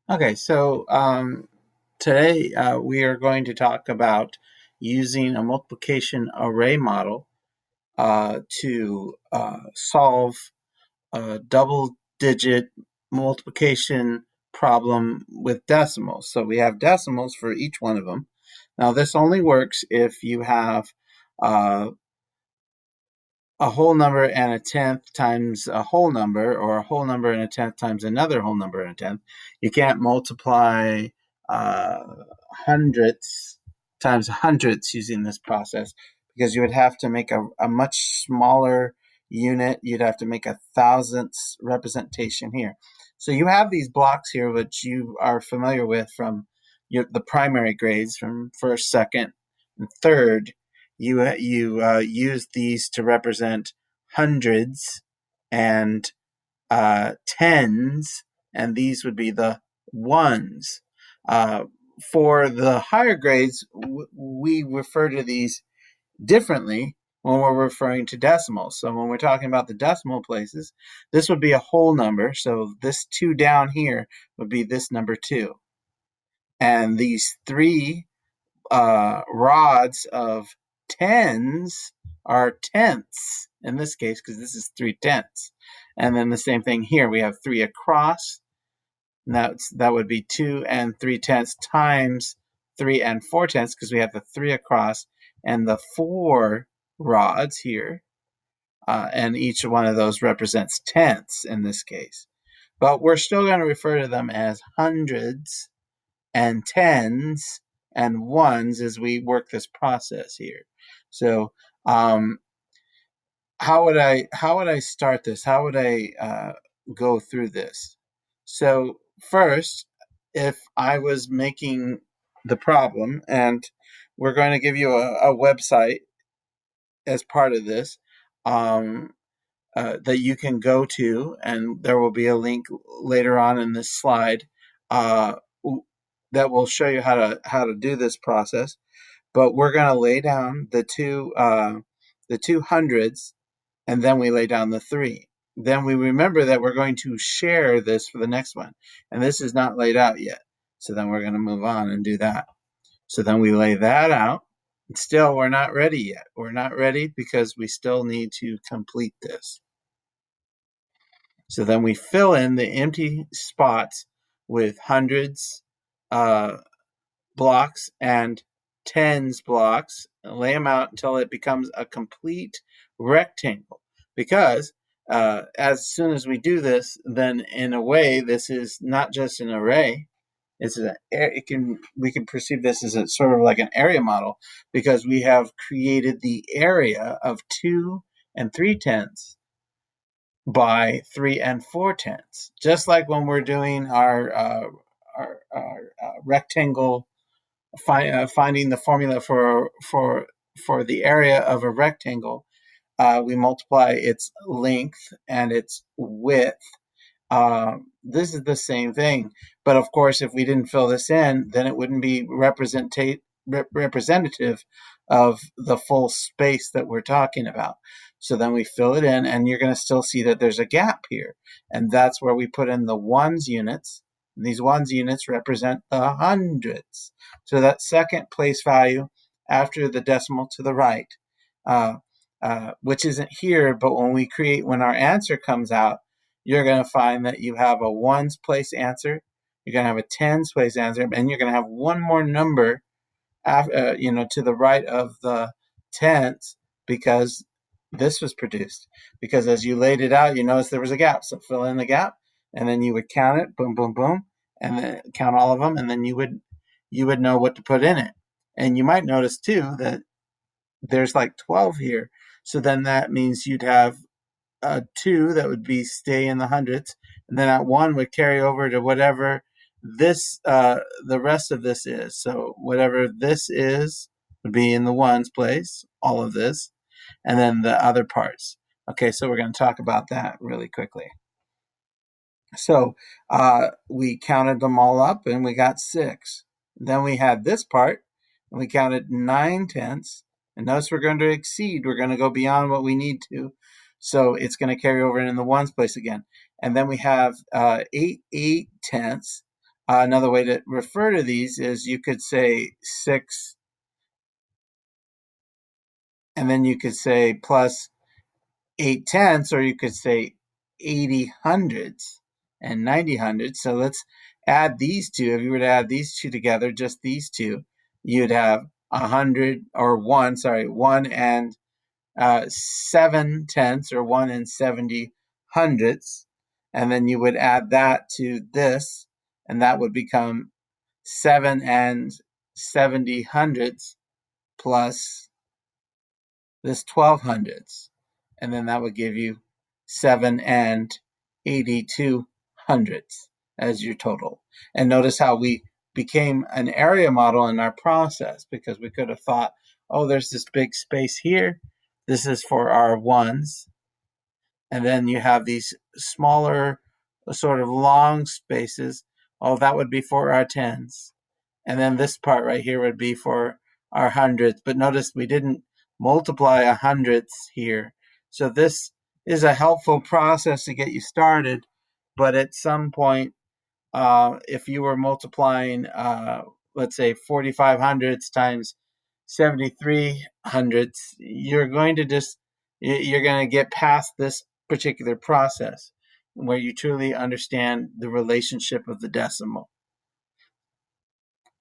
Okay, so today we are going to talk about using a multiplication array model to solve a double digit multiplication problem with decimals. So we have decimals for each one of them. Now, this only works if you have uh, a whole number and a tenth times a whole number, or a whole number and a tenth times another whole number and a tenth. You can't multiply uh, hundredths times hundredths using this process because you would have to make a much smaller unit. You'd have to make a thousandths representation here. So you have these blocks here, which you are familiar with from the primary grades from first, second, and third. You use these to represent hundreds and tens, and these would be the ones. Uh, for the higher grades, we refer to these differently when we're referring to decimals. So when we're talking about the decimal places, this would be a whole number. So this 2 down here would be this number 2. And these 3 rods of tens are tenths in this case because this is 3/10. And then the same thing here. We have 3 across. And that would be 2 and 3/10 times 3 and 4/10 because we have the 3 across and the 4 rods here. And each one of those represents tenths in this case. But we're still going to refer to them as hundreds and tens and ones as we work this process here. So how would I start this? How would I go through this? So first, if I was making the problem, and we're going to give you a website as part of this, um, that you can go to, and there will be a link later on in this slide uh, that will show you how to do this process. But we're going to lay down the two hundreds, and then we lay down the 3. Then we remember that we're going to share this for the next one, and this is not laid out yet. So then we're going to move on and do that. So then we lay that out. Still, we're not ready yet. We're not ready because we still need to complete this. So then we fill in the empty spots with hundreds blocks and tens blocks, and lay them out until it becomes a complete rectangle. Because as soon as we do this, then in a way, this is not just an array. We can perceive this as a sort of like an area model because we have created the area of 2 and 3/10 by 3 and 4/10, just like when we're doing our rectangle, finding the formula for the area of a rectangle. We multiply its length and its width. This is the same thing, but of course, if we didn't fill this in, then it wouldn't be representative of the full space that we're talking about. So then we fill it in, and you're going to still see that there's a gap here, and that's where we put in the ones units. And these ones units represent the hundreds. So that second place value after the decimal to the right, which isn't here, but when our answer comes out, you're going to find that you have a ones place answer, you're going to have a tens place answer, and you're going to have one more number to the right of the tenths because this was produced. Because as you laid it out, you notice there was a gap. So fill in the gap, and then you would count it, boom, boom, boom, and then count all of them, and then you would know what to put in it. And you might notice too that there's like 12 here. So then that means you'd have 2 that would be stay in the hundreds, and then that 1 would carry over to whatever the rest of this is. So whatever this is would be in the ones place, all of this, and then the other parts. Okay, so we're going to talk about that really quickly. So we counted them all up, and we got 6. Then we had this part, and we counted 9/10. And notice we're going to exceed. We're going to go beyond what we need to. So it's going to carry over in the ones place again. And then we have 8/8. Another way to refer to these is you could say 6, and then you could say plus 8/10, or you could say 80 hundredths and 90 hundredths. So let's add these two. If you were to add these two together, just these two, you'd have 100 or 1 and 7/10 or 1 and 70 hundredths. And then you would add that to this, and that would become 7 and 70 hundredths plus this 12 hundredths. And then that would give you 7 and 82 hundredths as your total. And notice how we became an area model in our process, because we could have thought, oh, there's this big space here. This is for our ones. And then you have these smaller, sort of long spaces. Oh, that would be for our tens. And then this part right here would be for our hundredths. But notice we didn't multiply a hundredths here. So this is a helpful process to get you started. But at some point, if you were multiplying, let's say 45 hundredths times 73 hundredths, you're going to get past this particular process where you truly understand the relationship of the decimal.